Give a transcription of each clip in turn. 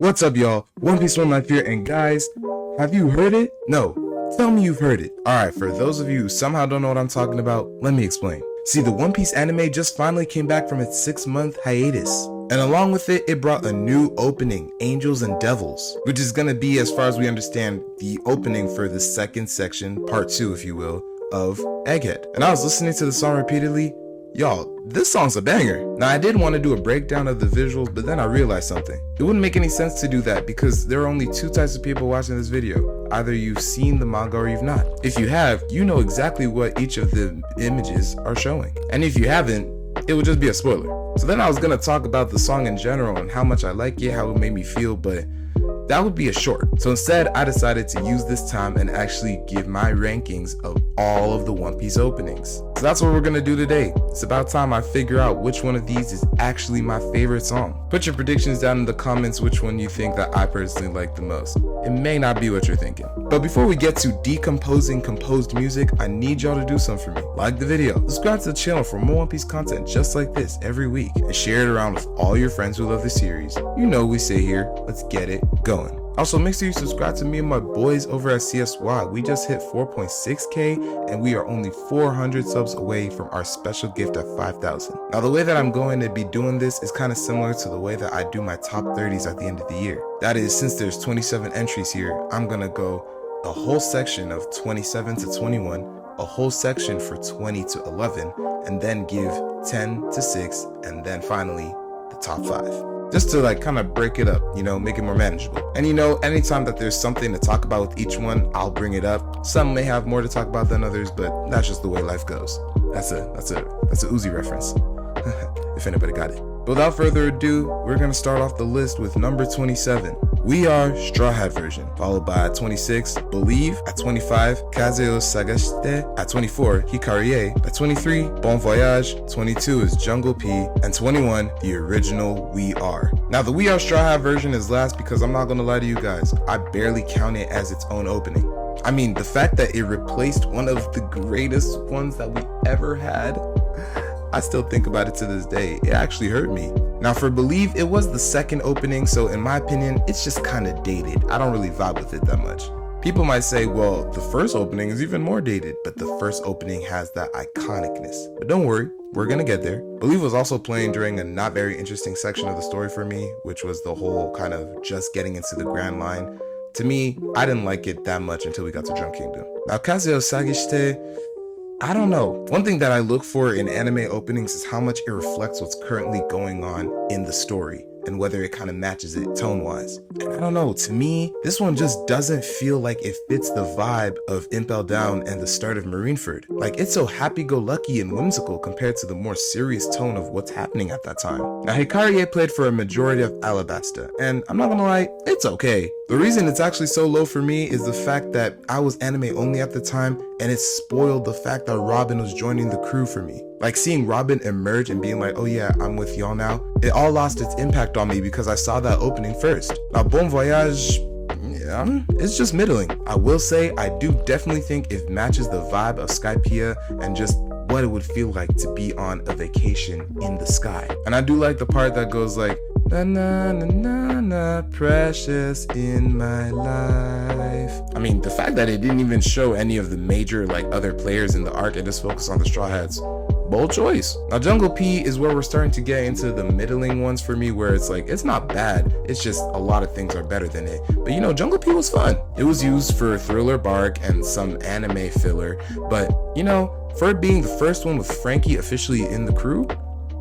What's up, y'all? One Piece One Life here, and guys, have you heard it? No. Tell me you've heard it. Alright, for those of you who somehow don't know what I'm talking about, let me explain. See, the One Piece anime just finally came back from its 6-month hiatus. And along with it, it brought a new opening, Angels and Devils, which is gonna be, as far as we understand, the opening for the second section, part 2 if you will, of Egghead. And I was listening to the song repeatedly. Y'all, this song's a banger. Now, I did want to do a breakdown of the visuals, but then I realized something. It wouldn't make any sense to do that because there are only two types of people watching this video. Either you've seen the manga or you've not. If you have, you know exactly what each of the images are showing. And if you haven't, it would just be a spoiler. So then I was gonna talk about the song in general and how much I like it, how it made me feel, but that would be a short. So instead, I decided to use this time and actually give my rankings of all of the One Piece openings. So that's what we're gonna do today. It's about time I figure out which one of these is actually my favorite song. Put your predictions down in the comments which one you think that I personally like the most. It may not be what you're thinking. But before we get to decomposing composed music, I need y'all to do something for me. Like the video, subscribe to the channel for more One Piece content just like this every week, and share it around with all your friends who love the series. You know we say here, let's get it going. Also, make sure you subscribe to me and my boys over at CSY. We just hit 4.6k and we are only 400 subs away from our special gift at 5,000. Now, the way that I'm going to be doing this is kind of similar to the way that I do my top 30s at the end of the year. That is, since there's 27 entries here, I'm gonna go a whole section of 27 to 21, a whole section for 20 to 11, and then give 10 to 6, and then finally the top 5. Just to like kind of break it up, you know, make it more manageable. And you know, anytime that there's something to talk about with each one, I'll bring it up. Some may have more to talk about than others, but that's just the way life goes. That's a Uzi reference, if anybody got it. But without further ado, we're gonna start off the list with number 27. We Are Straw Hat version, followed by 26, Believe at 25, Kazeo Sagashite at 24, Hikarie at 23, Bon Voyage, 22 is Jungle P, and 21, the original We Are. Now the We Are Straw Hat version is last because I'm not gonna lie to you guys, I barely count it as its own opening. I mean, the fact that it replaced one of the greatest ones that we ever had, I still think about it to this day. It actually hurt me. Now for Believe, it was the second opening, so in my opinion, it's just kind of dated. I don't really vibe with it that much. People might say, well, the first opening is even more dated, but the first opening has that iconicness. But don't worry, we're gonna get there. Believe was also playing during a not very interesting section of the story for me, which was the whole kind of just getting into the Grand Line. To me, I didn't like it that much until we got to Drum Kingdom. Now Kazeo Sagishite, I don't know. One thing that I look for in anime openings is how much it reflects what's currently going on in the story and whether it kind of matches it tone-wise. And I don't know, to me, this one just doesn't feel like it fits the vibe of Impel Down and the start of Marineford. Like, it's so happy-go-lucky and whimsical compared to the more serious tone of what's happening at that time. Now, Hikarie played for a majority of Alabasta, and I'm not gonna lie, it's okay. The reason it's actually so low for me is the fact that I was anime only at the time, and it spoiled the fact that Robin was joining the crew for me. Like, seeing Robin emerge and being like, oh yeah, I'm with y'all now, it all lost its impact on me because I saw that opening first. Now, Bon Voyage, yeah, it's just middling. I will say, I do definitely think it matches the vibe of Skypiea and just what it would feel like to be on a vacation in the sky. And I do like the part that goes like, na na na na na, precious in my life. I mean, the fact that it didn't even show any of the major like other players in the arc and just focus on the Straw Hats, bold choice. Now Jungle P is where we're starting to get into the middling ones for me, where it's like, it's not bad, it's just a lot of things are better than it. But you know, Jungle P was fun. It was used for Thriller Bark and some anime filler, but you know, for it being the first one with Frankie officially in the crew,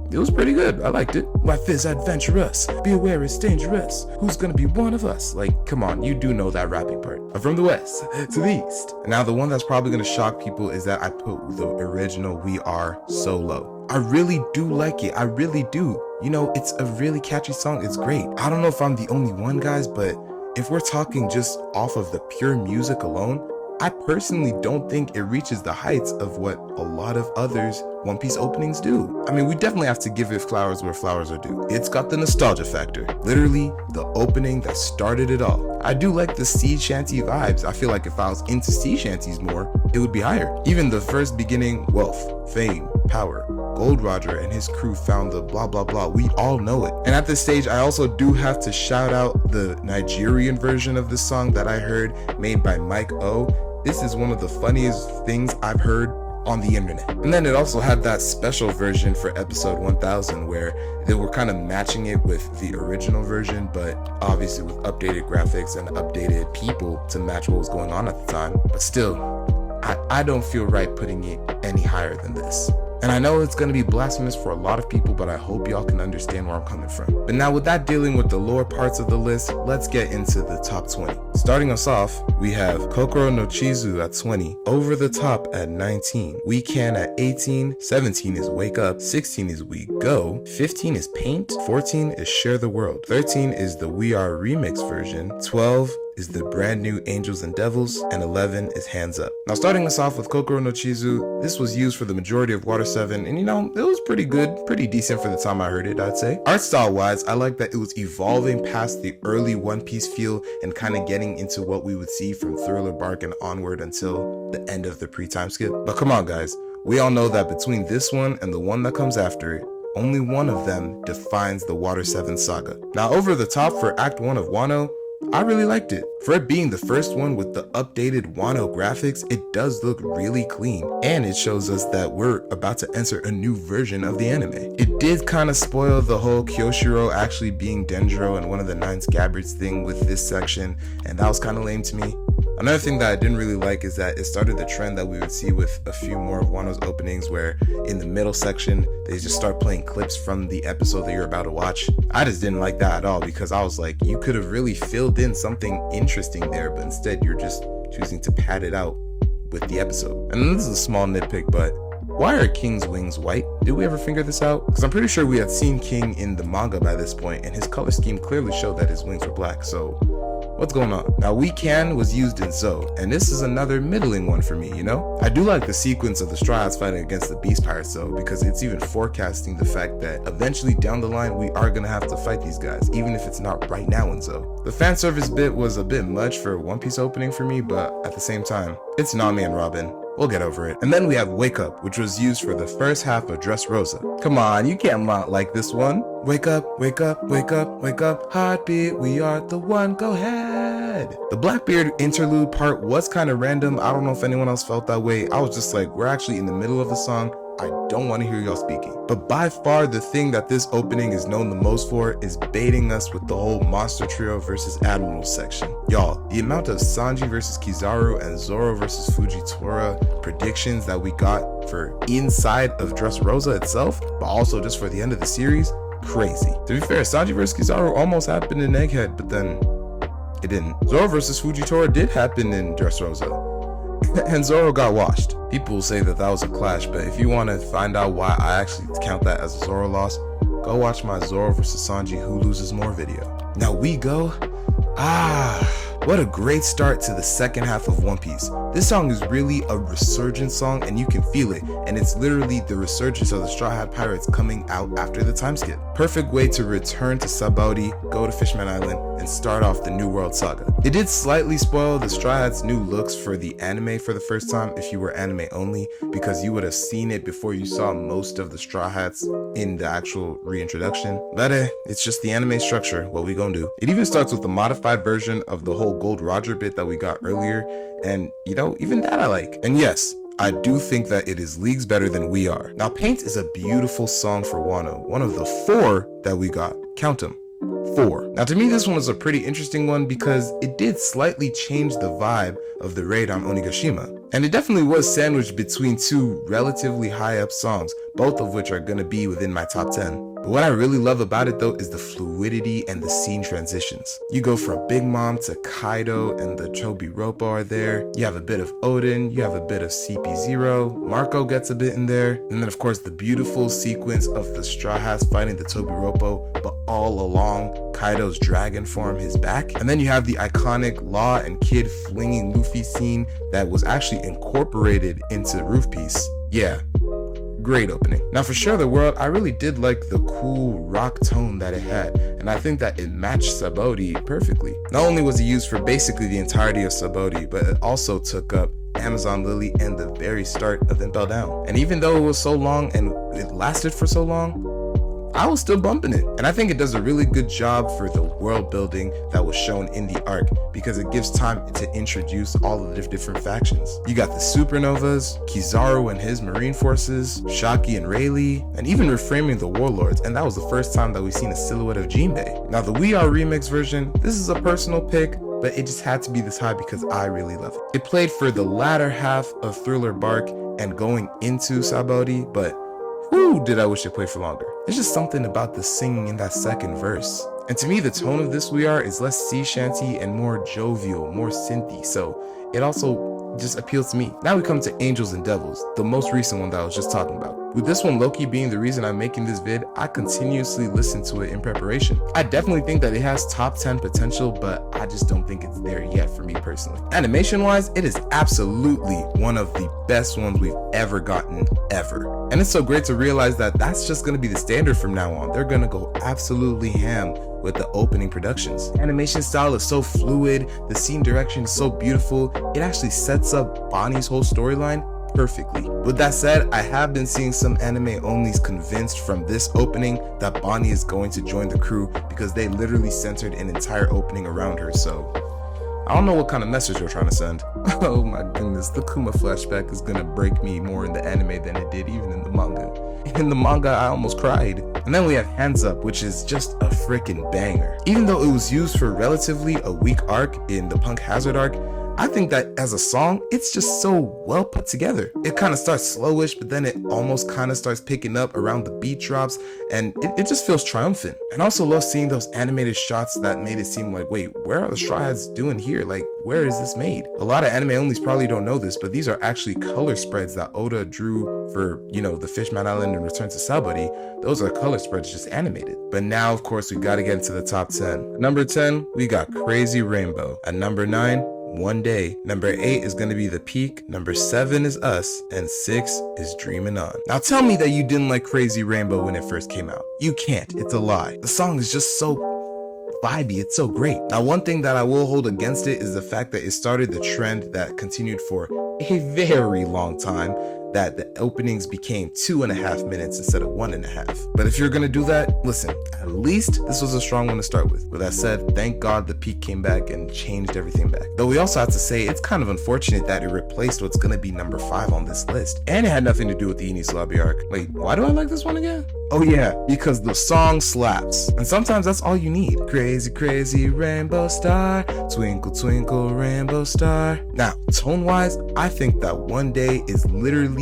it was pretty good. I liked it. Life is adventurous. Be aware it's dangerous. Who's gonna be one of us? Like, come on, you do know that rapping part. I'm from the west to the east. Now, the one that's probably gonna shock people is that I put the original We Are so low. I really do like it. I really do. You know, it's a really catchy song. It's great. I don't know if I'm the only one, guys, but if we're talking just off of the pure music alone, I personally don't think it reaches the heights of what a lot of others One Piece openings do. I mean, we definitely have to give it flowers where flowers are due. It's got the nostalgia factor. Literally, the opening that started it all. I do like the sea shanty vibes. I feel like if I was into sea shanties more, it would be higher. Even the first beginning, wealth, fame, power, Gold Roger and his crew found the blah blah blah. We all know it. And at this stage, I also do have to shout out the Nigerian version of this song that I heard, made by Mike O. This is one of the funniest things I've heard on the internet. And then it also had that special version for episode 1000 where they were kind of matching it with the original version, but obviously with updated graphics and updated people to match what was going on at the time. But still, I don't feel right putting it any higher than this. And I know it's going to be blasphemous for a lot of people, but I hope y'all can understand where I'm coming from. But now with that dealing with the lower parts of the list, let's get into the top 20. Starting us off, we have Kokoro no Chizu at 20, Over the Top at 19, We Can at 18, 17 is Wake Up, 16 is We Go, 15 is Paint, 14 is Share the World, 13 is the We Are remix version, 12 is the brand new Angels and Devils, and 11 is Hands Up. Now starting us off with Kokoro no Chizu, this was used for the majority of Water 7, and you know, it was pretty good, pretty decent for the time I heard it, I'd say. Art style wise, I like that it was evolving past the early One Piece feel and kind of getting into what we would see from Thriller Bark and onward until the end of the pre-time skip. But come on guys, we all know that between this one and the one that comes after it, only one of them defines the Water 7 saga. Now Over the Top for Act 1 of Wano, I really liked it. For it being the first one with the updated Wano graphics, it does look really clean, and it shows us that we're about to enter a new version of the anime. It did kind of spoil the whole Kyoshiro actually being Dendro and one of the 9 Scabbards thing with this section, and that was kind of lame to me. Another thing that I didn't really like is that it started the trend that we would see with a few more of Wano's openings where in the middle section, they just start playing clips from the episode that you're about to watch. I just didn't like that at all because I was like, you could have really filled in something interesting there, but instead you're just choosing to pad it out with the episode. And this is a small nitpick, but why are King's wings white? Did we ever figure this out? Because I'm pretty sure we had seen King in the manga by this point, and his color scheme clearly showed that his wings were black, so what's going on? Now, We Can was used in Zo, and this is another middling one for me, you know? I do like the sequence of the Straw Hats fighting against the Beast Pirates though, because it's even forecasting the fact that eventually down the line, we are gonna have to fight these guys, even if it's not right now in Zo. The fan service bit was a bit much for a One Piece opening for me, but at the same time, it's Nami and Robin. We'll get over it. And then we have Wake Up, which was used for the first half of Dressrosa. Come on, you can't not like this one. Wake up, wake up, wake up, wake up, heartbeat, we are the one, go ahead. The Blackbeard interlude part was kind of random. I don't know if anyone else felt that way. I was just like, we're actually in the middle of a song. I don't want to hear y'all speaking. But by far the thing that this opening is known the most for is baiting us with the whole Monster Trio versus Admiral section. Y'all, the amount of Sanji versus Kizaru and Zoro versus Fujitora predictions that we got for inside of Dressrosa itself, but also just for the end of the series, crazy. To be fair, Sanji versus Kizaru almost happened in Egghead, but then it didn't. Zoro versus Fujitora did happen in Dressrosa, and Zoro got washed. People will say that that was a clash, but if you want to find out why I actually count that as a Zoro loss, go watch my Zoro versus Sanji Who Loses More video. Now We Go. What a great start to the second half of One Piece. This song is really a resurgence song and you can feel it, and it's literally the resurgence of the Straw Hat Pirates coming out after the time skip. Perfect way to return to Sabaody, go to Fishman Island, and start off the New World Saga. It did slightly spoil the Straw Hats' new looks for the anime for the first time if you were anime only, because you would have seen it before you saw most of the Straw Hats in the actual reintroduction. But it's just the anime structure, what we gonna do. It even starts with the modified version of the whole Gold Roger bit that we got earlier, and you know, even that I like. And yes, I do think that it is leagues better than We Are. Now Paint is a beautiful song for Wano, one of the 4 that we got. Count them. 4. Now to me this one was a pretty interesting one because it did slightly change the vibe of the raid on Onigashima. And it definitely was sandwiched between 2 relatively high up songs, both of which are gonna be within my top 10. But what I really love about it though is the fluidity and the scene transitions. You go from Big Mom to Kaido and the Chobi Roppo are there. You have a bit of Odin, you have a bit of CP0, Marco gets a bit in there. And then of course the beautiful sequence of the Straw Hats fighting the Chobi Roppo, but all along Kaido's dragon form his back. And then you have the iconic Law and Kid flinging Luffy scene that was actually incorporated into Roof Piece. Yeah. Great opening. Now for Share the World, I really did like the cool rock tone that it had, and I think that it matched Sabaody perfectly. Not only was it used for basically the entirety of Sabaody, but it also took up Amazon Lily and the very start of Impel Down. And even though it was so long and it lasted for so long, I was still bumping it. And I think it does a really good job for the world building that was shown in the arc, because it gives time to introduce all of the different factions. You got the Supernovas, Kizaru and his marine forces, Shaki and Rayleigh, and even reframing the warlords, and that was the first time that we've seen a silhouette of Jinbei. Now the We Are remix version, this is a personal pick, but it just had to be this high because I really love it. It played for the latter half of Thriller Bark and going into Sabaody, but whew, did I wish it played for longer. There's just something about the singing in that second verse. And to me, the tone of this We Are is less sea shanty and more jovial, more synthy, so it also just appeals to me. Now we come to Angels and Devils, the most recent one that I was just talking about. With this one low-key being the reason I'm making this vid, I continuously listen to it in preparation. I definitely think that it has top 10 potential, but I just don't think it's there yet for me personally. Animation-wise, it is absolutely one of the best ones we've ever gotten, ever. And it's so great to realize that that's just gonna be the standard from now on. They're gonna go absolutely ham with the opening productions. Animation style is so fluid, the scene direction is so beautiful, it actually sets up Bonnie's whole storyline perfectly. With that said, I have been seeing some anime onlys convinced from this opening that Bonnie is going to join the crew because they literally centered an entire opening around her, so I don't know what kind of message you're trying to send. Oh my goodness, the Kuma flashback is gonna break me more in the anime than it did even in the manga. In the manga, I almost cried. And then we have Hands Up, which is just a freaking banger. Even though it was used for relatively a weak arc in the Punk Hazard arc, I think that as a song, it's just so well put together. It kind of starts slowish, but then it almost kind of starts picking up around the beat drops, and it just feels triumphant. And I also love seeing those animated shots that made it seem like, wait, where are the Straw Hats doing here? Like, where is this made? A lot of anime onlys probably don't know this, but these are actually color spreads that Oda drew for, you know, the Fishman Island and Return to Sabaody. Those are color spreads just animated. But now, of course, we got to get into the top 10. At number 10, we got Crazy Rainbow. At number 9, One Day. Number 8 is going to be The Peak. Number 7 is Us. And 6 is Dreamin' On. Now tell me that you didn't like Crazy Rainbow when it first came out. You can't. It's a lie. The song is just so vibey. It's so great. Now one thing that I will hold against it is the fact that it started the trend that continued for a very long time, that the openings became 2.5 minutes instead of 1.5. But if you're gonna do that, listen, at least this was a strong one to start with. With that said, thank God The Peak came back and changed everything back. Though we also have to say it's kind of unfortunate that it replaced what's gonna be number 5 on this list. And it had nothing to do with the Enies Lobby arc. Wait, why do I like this one again? Oh yeah, because the song slaps. And sometimes that's all you need. Crazy, crazy rainbow star, twinkle, twinkle, rainbow star. Now, tone-wise, I think that One Day is literally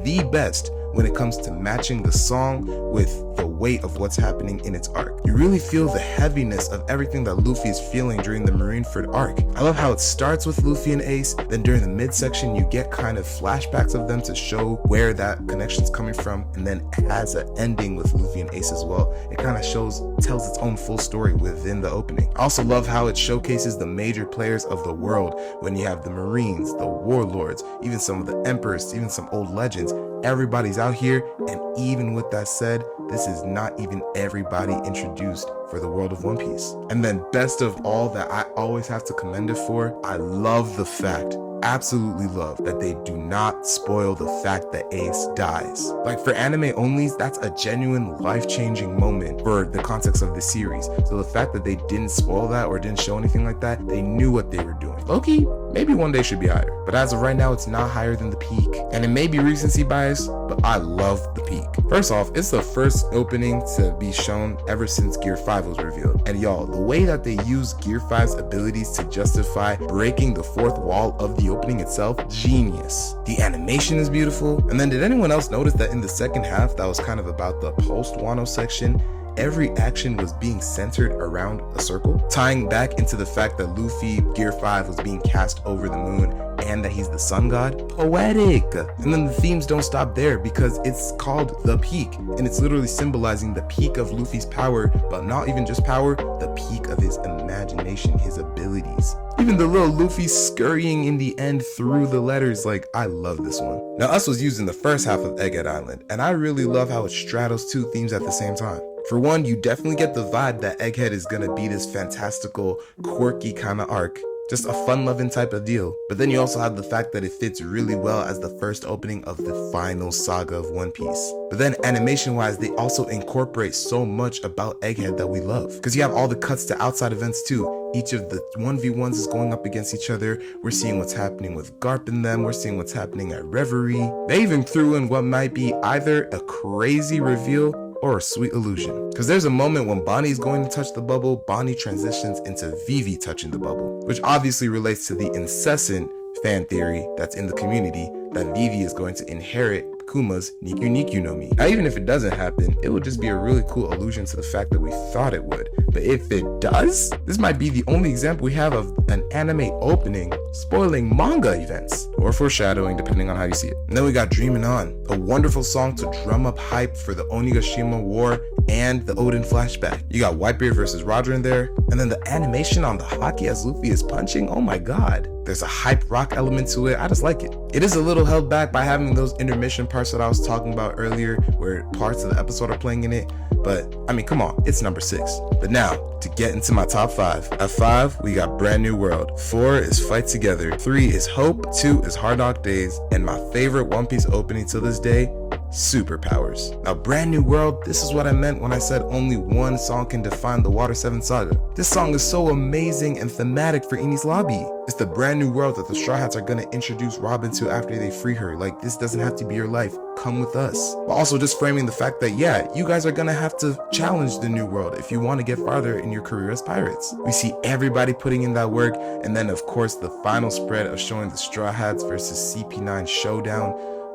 the best when it comes to matching the song with the weight of what's happening in its arc. You really feel the heaviness of everything that Luffy is feeling during the Marineford arc. I love how it starts with Luffy and Ace, then during the midsection you get kind of flashbacks of them to show where that connection's coming from, and then it has an ending with Luffy and Ace as well. It kind of tells its own full story within the opening. I also love how it showcases the major players of the world when you have the Marines, the Warlords, even some of the Emperors, even some old legends. Everybody's out here, and even with that said, this is not even everybody introduced for the world of One Piece. And then best of all that I always have to commend it for, I love the fact, absolutely love, that they do not spoil the fact that Ace dies. Like for anime onlys, that's a genuine life-changing moment for the context of the series. So the fact that they didn't spoil that or didn't show anything like that, they knew what they were doing. Loki, maybe One Day should be higher, but as of right now, it's not higher than The Peak. And it may be recency bias, but I love The Peak. First off, it's the first opening to be shown ever since Gear 5 was revealed. And y'all, the way that they use Gear 5's abilities to justify breaking the fourth wall of the opening itself, genius. The animation is beautiful. And then did anyone else notice that in the second half that was kind of about the post-Wano section, every action was being centered around a circle, tying back into the fact that Luffy, Gear 5, was being cast over the moon and that he's the sun god? Poetic! And then the themes don't stop there because it's called The Peak, and it's literally symbolizing the peak of Luffy's power, but not even just power, the peak of his imagination, his abilities. Even the little Luffy scurrying in the end through the letters, like, I love this one. Now, Us was used in the first half of Egghead Island, and I really love how it straddles two themes at the same time. For one, you definitely get the vibe that Egghead is gonna be this fantastical, quirky kind of arc. just a fun-loving type of deal. But then you also have the fact that it fits really well as the first opening of the final saga of One Piece. But then animation-wise, they also incorporate so much about Egghead that we love. Because you have all the cuts to outside events too. Each of the 1v1s is going up against each other. We're seeing what's happening with Garp and them. We're seeing what's happening at Reverie. They even threw in what might be either a crazy reveal or a sweet illusion. Because there's a moment when Bonnie's going to touch the bubble, Bonnie transitions into Vivi touching the bubble, which obviously relates to the incessant fan theory that's in the community that Vivi is going to inherit Kuma's Nikyu Nikyu no Mi. Now, even if it doesn't happen, it would just be a really cool allusion to the fact that we thought it would. But if it does, this might be the only example we have of an anime opening spoiling manga events, or foreshadowing depending on how you see it. And then we got Dreamin' On, a wonderful song to drum up hype for the Onigashima War and the Odin flashback. You got Whitebeard versus Roger in there, and then the animation on the hockey as Luffy is punching, oh my god. There's a hype rock element to it, I just like it. It is a little held back by having those intermission parts that I was talking about earlier, where parts of the episode are playing in it, but I mean, come on, it's number 6. But now, to get into my top 5. At 5, we got Brand New World. 4 is Fight Together. 3 is Hope. 2 is Hard Knock Days. And my favorite One Piece opening to this day, Superpowers. Now, Brand New World, this is what I meant when I said only one song can define the Water 7 saga. This song is so amazing and thematic for Enies Lobby. It's the brand new world that the Straw Hats are gonna introduce Robin to after they free her. Like, this doesn't have to be your life, come with us. But also just framing the fact that, yeah, you guys are gonna have to challenge the new world if you want to get farther in your career as pirates. We see everybody putting in that work, and then of course the final spread of showing the Straw Hats versus CP9 showdown.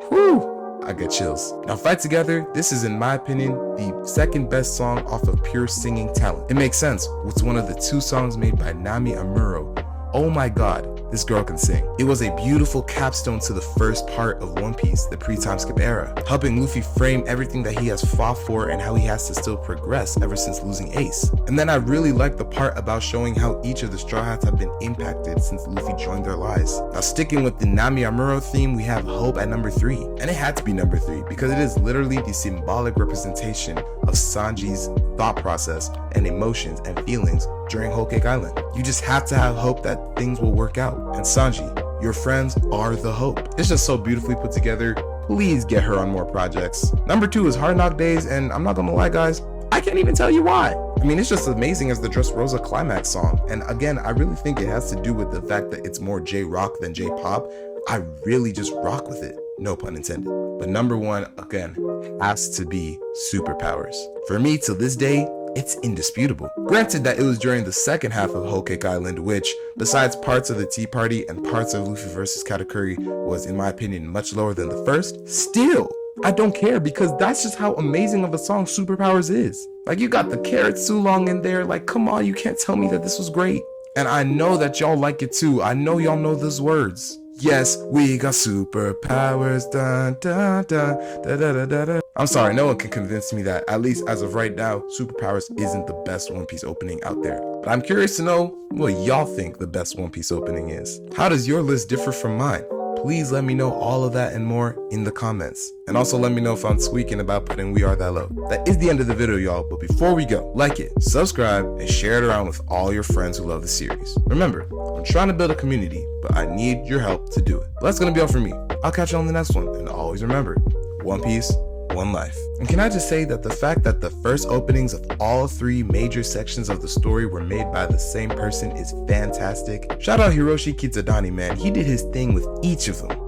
Whew! I get chills. Now, Fight Together, this is in my opinion the second best song off of pure singing talent. It makes sense. It's one of the 2 songs made by Nami Amuro. Oh my god, this girl can sing. It was a beautiful capstone to the first part of One Piece, the pre-time skip era, helping Luffy frame everything that he has fought for and how he has to still progress ever since losing Ace. And then I really like the part about showing how each of the Straw Hats have been impacted since Luffy joined their lives. Now, sticking with the Nami Amuro theme, we have Hope at number 3. And it had to be number 3 because it is literally the symbolic representation of Sanji's thought process and emotions and feelings during Whole Cake Island. You just have to have hope that things will work out. And Sanji, your friends are the hope. It's just so beautifully put together. Please get her on more projects. Number 2 is Hard Knock Days, and I'm not gonna lie guys, I can't even tell you why. I mean, it's just amazing as the Dressrosa climax song. And again, I really think it has to do with the fact that it's more J-rock than J-pop. I really just rock with it. No pun intended. But number 1, again, has to be Superpowers. For me, till this day, it's indisputable. Granted that it was during the second half of Whole Cake Island, which, besides parts of the Tea Party and parts of Luffy vs. Katakuri, was in my opinion much lower than the first, still, I don't care because that's just how amazing of a song Superpowers is. Like, you got the Carrot Sulong in there, like, come on, you can't tell me that this was great. And I know that y'all like it too. I know y'all know those words. Yes, we got superpowers, dun dun dun da da da da da. I'm sorry, no one can convince me that, at least as of right now, Superpowers isn't the best One Piece opening out there. But I'm curious to know what y'all think the best One Piece opening is. How does your list differ from mine? Please let me know all of that and more in the comments. And also let me know if I'm tweaking about putting We Are That Low. That is the end of the video, y'all. But before we go, like it, subscribe, and share it around with all your friends who love the series. Remember, I'm trying to build a community, but I need your help to do it. But that's gonna be all for me. I'll catch you on the next one. And always remember, One Piece, One Life. And can I just say that the fact that the first openings of all 3 major sections of the story were made by the same person is fantastic. Shout out Hiroshi Kizadani, man. He did his thing with each of them.